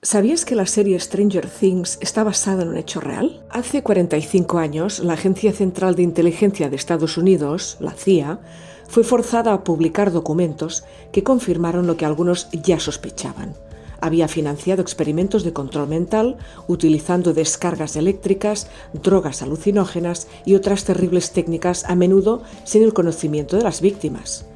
¿Sabías que la serie Stranger Things está basada en un hecho real? Hace 45 años, la Agencia Central de Inteligencia de Estados Unidos, la CIA, fue forzada a publicar documentos que confirmaron lo que algunos ya sospechaban. Había financiado experimentos de control mental utilizando descargas eléctricas, drogas alucinógenas y otras terribles técnicas, a menudo sin el conocimiento de las víctimas.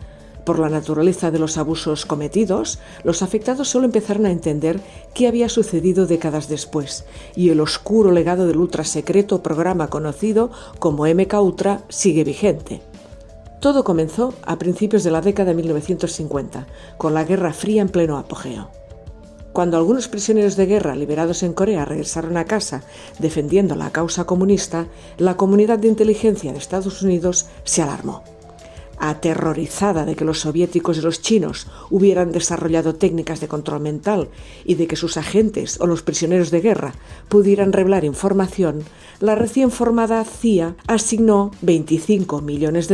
Por la naturaleza de los abusos cometidos, los afectados solo empezaron a entender qué había sucedido décadas después, y el oscuro legado del ultrasecreto programa conocido como MKUltra sigue vigente. Todo comenzó a principios de la década de 1950, con la Guerra Fría en pleno apogeo. Cuando algunos prisioneros de guerra liberados en Corea regresaron a casa defendiendo la causa comunista, la comunidad de inteligencia de Estados Unidos se alarmó. Aterrorizada de que los soviéticos y los chinos hubieran desarrollado técnicas de control mental y de que sus agentes o los prisioneros de guerra pudieran revelar información, la recién formada CIA asignó $25 millones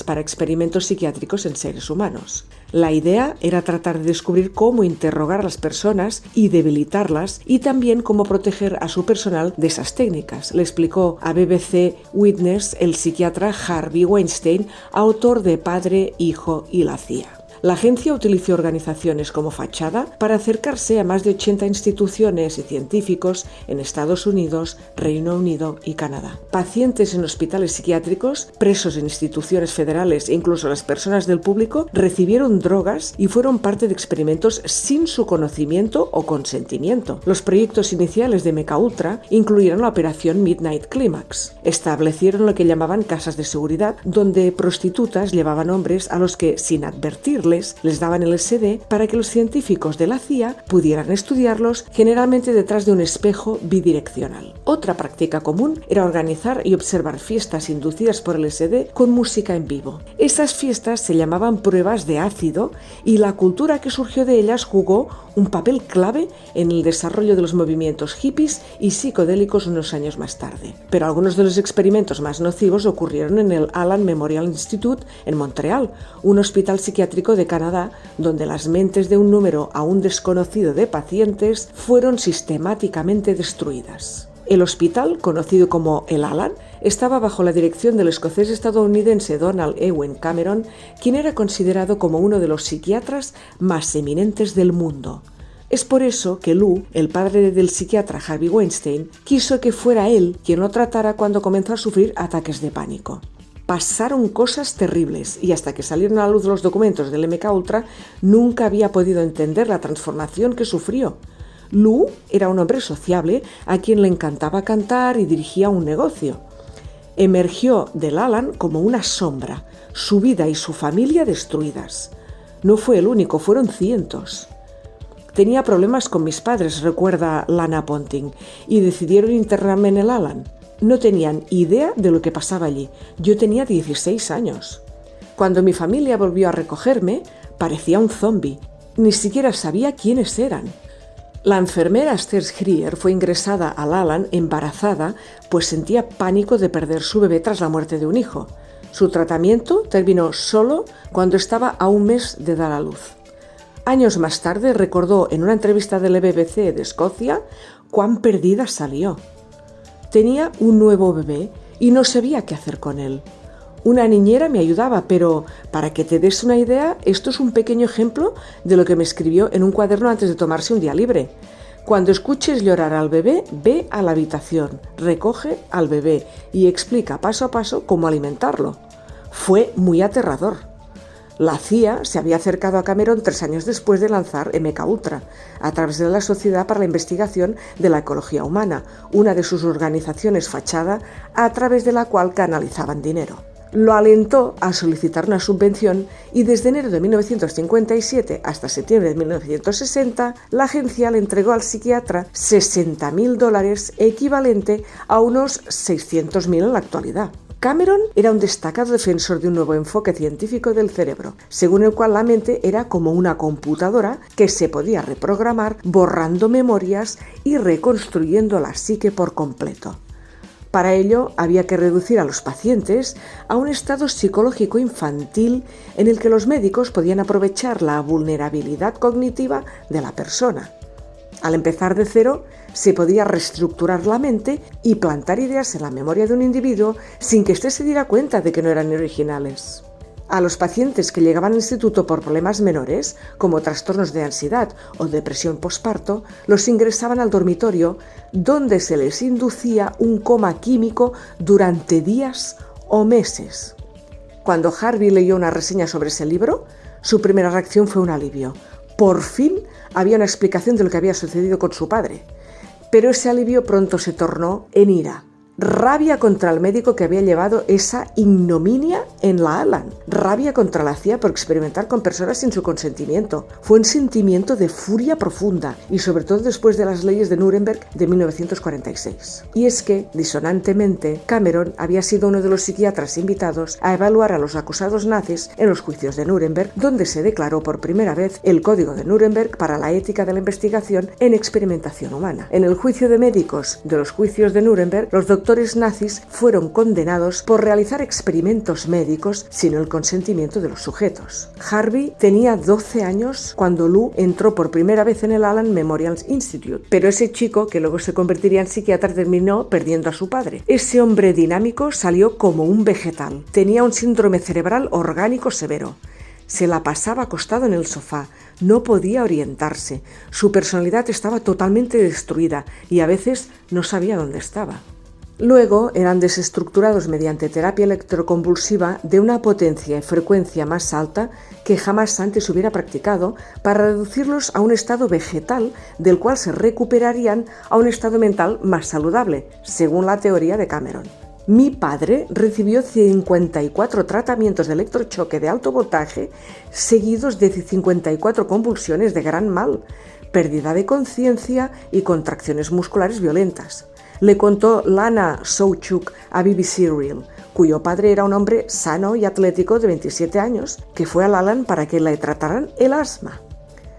para experimentos psiquiátricos en seres humanos. La idea era tratar de descubrir cómo interrogar a las personas y debilitarlas, y también cómo proteger a su personal de esas técnicas, le explicó a BBC Witness el psiquiatra Harvey Weinstein, autor de Padre, Hijo y la CIA. La agencia utilizó organizaciones como fachada para acercarse a más de 80 instituciones y científicos en Estados Unidos, Reino Unido y Canadá. Pacientes en hospitales psiquiátricos, presos en instituciones federales e incluso las personas del público recibieron drogas y fueron parte de experimentos sin su conocimiento o consentimiento. Los proyectos iniciales de MKUltra incluyeron la operación Midnight Climax. Establecieron lo que llamaban casas de seguridad, donde prostitutas llevaban hombres a los que, sin advertirles, les daban LSD para que los científicos de la CIA pudieran estudiarlos, generalmente detrás de un espejo bidireccional. Otra práctica común era organizar y observar fiestas inducidas por LSD con música en vivo. Esas fiestas se llamaban pruebas de ácido, y la cultura que surgió de ellas jugó un papel clave en el desarrollo de los movimientos hippies y psicodélicos unos años más tarde. Pero algunos de los experimentos más nocivos ocurrieron en el Allen Memorial Institute en Montreal, un hospital psiquiátrico de Canadá, donde las mentes de un número aún desconocido de pacientes fueron sistemáticamente destruidas. El hospital, conocido como el Allen, estaba bajo la dirección del escocés estadounidense Donald Ewen Cameron, quien era considerado como uno de los psiquiatras más eminentes del mundo. Es por eso que Lou, el padre del psiquiatra Harvey Weinstein, quiso que fuera él quien lo tratara cuando comenzó a sufrir ataques de pánico. Pasaron cosas terribles, y hasta que salieron a la luz los documentos del MKUltra nunca había podido entender la transformación que sufrió. Lou era un hombre sociable a quien le encantaba cantar y dirigía un negocio. Emergió del Allen como una sombra, su vida y su familia destruidas. No fue el único, fueron cientos. Tenía problemas con mis padres, recuerda Lana Ponting, y decidieron internarme en el Allen. No tenían idea de lo que pasaba allí. Yo tenía 16 años. Cuando mi familia volvió a recogerme, parecía un zombi. Ni siquiera sabía quiénes eran. La enfermera Esther Schreier fue ingresada al Allen embarazada, pues sentía pánico de perder su bebé tras la muerte de un hijo. Su tratamiento terminó solo cuando estaba a un mes de dar a luz. Años más tarde recordó en una entrevista de la BBC de Escocia cuán perdida salió. Tenía un nuevo bebé y no sabía qué hacer con él. Una niñera me ayudaba, pero para que te des una idea, esto es un pequeño ejemplo de lo que me escribió en un cuaderno antes de tomarse un día libre. Cuando escuches llorar al bebé, ve a la habitación, recoge al bebé y explica paso a paso cómo alimentarlo. Fue muy aterrador. La CIA se había acercado a Cameron 3 años después de lanzar MKUltra, a través de la Sociedad para la Investigación de la Ecología Humana, una de sus organizaciones fachada a través de la cual canalizaban dinero. Lo alentó a solicitar una subvención, y desde enero de 1957 hasta septiembre de 1960, la agencia le entregó al psiquiatra $60.000, equivalente a unos 600.000 en la actualidad. Cameron era un destacado defensor de un nuevo enfoque científico del cerebro, según el cual la mente era como una computadora que se podía reprogramar borrando memorias y reconstruyendo la psique por completo. Para ello había que reducir a los pacientes a un estado psicológico infantil en el que los médicos podían aprovechar la vulnerabilidad cognitiva de la persona. Al empezar de cero, se podía reestructurar la mente y plantar ideas en la memoria de un individuo sin que éste se diera cuenta de que no eran originales. A los pacientes que llegaban al instituto por problemas menores, como trastornos de ansiedad o depresión posparto, los ingresaban al dormitorio, donde se les inducía un coma químico durante días o meses. Cuando Harvey leyó una reseña sobre ese libro, su primera reacción fue un alivio. Por fin había una explicación de lo que había sucedido con su padre. Pero ese alivio pronto se tornó en ira. Rabia contra el médico que había llevado esa ignominia en la Alan. Rabia contra la CIA por experimentar con personas sin su consentimiento. Fue un sentimiento de furia profunda y sobre todo después de las leyes de Nuremberg de 1946. Y es que, disonantemente, Cameron había sido uno de los psiquiatras invitados a evaluar a los acusados nazis en los juicios de Nuremberg, donde se declaró por primera vez el Código de Nuremberg para la ética de la investigación en experimentación humana. En el juicio de médicos de los juicios de Nuremberg, los doctores nazis fueron condenados por realizar experimentos médicos sin el consentimiento de los sujetos. Harvey tenía 12 años cuando Lou entró por primera vez en el Allen Memorial Institute, pero ese chico, que luego se convertiría en psiquiatra, terminó perdiendo a su padre. Ese hombre dinámico salió como un vegetal. Tenía un síndrome cerebral orgánico severo. Se la pasaba acostado en el sofá, no podía orientarse, su personalidad estaba totalmente destruida y a veces no sabía dónde estaba. Luego eran desestructurados mediante terapia electroconvulsiva de una potencia y frecuencia más alta que jamás antes hubiera practicado para reducirlos a un estado vegetal del cual se recuperarían a un estado mental más saludable, según la teoría de Cameron. Mi padre recibió 54 tratamientos de electrochoque de alto voltaje seguidos de 54 convulsiones de gran mal, pérdida de conciencia y contracciones musculares violentas. Le contó Lana Souchuk a BBC Real, cuyo padre era un hombre sano y atlético de 27 años, que fue al Allen para que le trataran el asma.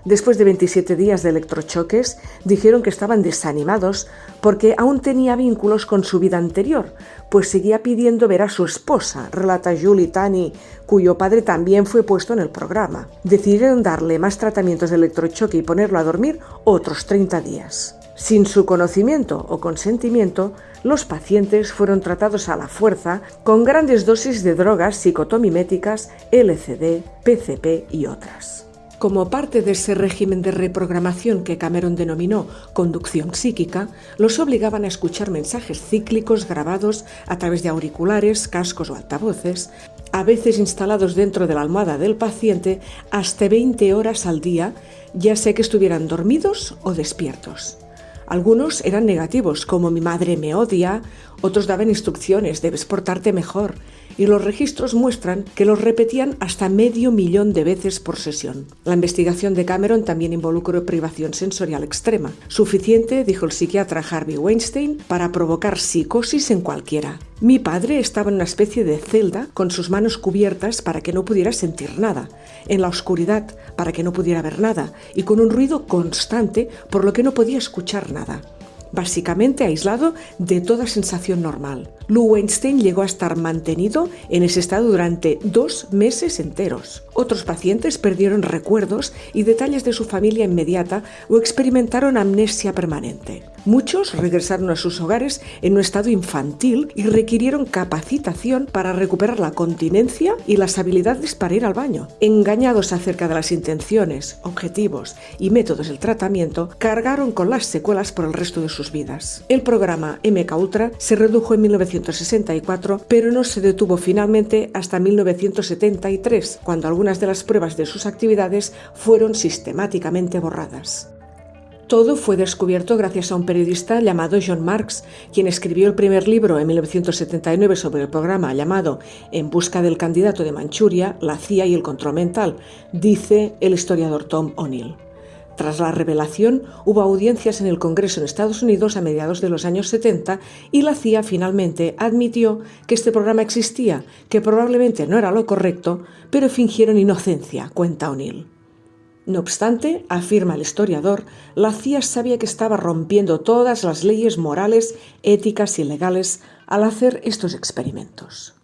Después de 27 días de electrochoques, dijeron que estaban desanimados porque aún tenía vínculos con su vida anterior, pues seguía pidiendo ver a su esposa, relata Julie Tani, cuyo padre también fue puesto en el programa. Decidieron darle más tratamientos de electrochoque y ponerlo a dormir otros 30 días. Sin su conocimiento o consentimiento, los pacientes fueron tratados a la fuerza con grandes dosis de drogas psicotomiméticas, LSD, PCP y otras. Como parte de ese régimen de reprogramación que Cameron denominó conducción psíquica, los obligaban a escuchar mensajes cíclicos grabados a través de auriculares, cascos o altavoces, a veces instalados dentro de la almohada del paciente hasta 20 horas al día, ya sea que estuvieran dormidos o despiertos. Algunos eran negativos, como "mi madre me odia", otros daban instrucciones, "debes portarte mejor", y los registros muestran que los repetían hasta 500.000 de veces por sesión. La investigación de Cameron también involucró privación sensorial extrema, suficiente, dijo el psiquiatra Harvey Weinstein, para provocar psicosis en cualquiera. Mi padre estaba en una especie de celda con sus manos cubiertas para que no pudiera sentir nada, en la oscuridad para que no pudiera ver nada y con un ruido constante por lo que no podía escuchar nada. Básicamente aislado de toda sensación normal. Lou Weinstein llegó a estar mantenido en ese estado durante 2 meses enteros. Otros pacientes perdieron recuerdos y detalles de su familia inmediata o experimentaron amnesia permanente. Muchos regresaron a sus hogares en un estado infantil y requirieron capacitación para recuperar la continencia y las habilidades para ir al baño. Engañados acerca de las intenciones, objetivos y métodos del tratamiento, cargaron con las secuelas por el resto de sus vidas. El programa MKUltra se redujo en 1964, pero no se detuvo finalmente hasta 1973, cuando algunas de las pruebas de sus actividades fueron sistemáticamente borradas. Todo fue descubierto gracias a un periodista llamado John Marks, quien escribió el primer libro en 1979 sobre el programa llamado En busca del candidato de Manchuria, la CIA y el control mental, dice el historiador Tom O'Neill. Tras la revelación, hubo audiencias en el Congreso en Estados Unidos a mediados de los años 70 y la CIA finalmente admitió que este programa existía, que probablemente no era lo correcto, pero fingieron inocencia, cuenta O'Neill. No obstante, afirma el historiador, la CIA sabía que estaba rompiendo todas las leyes morales, éticas y legales al hacer estos experimentos.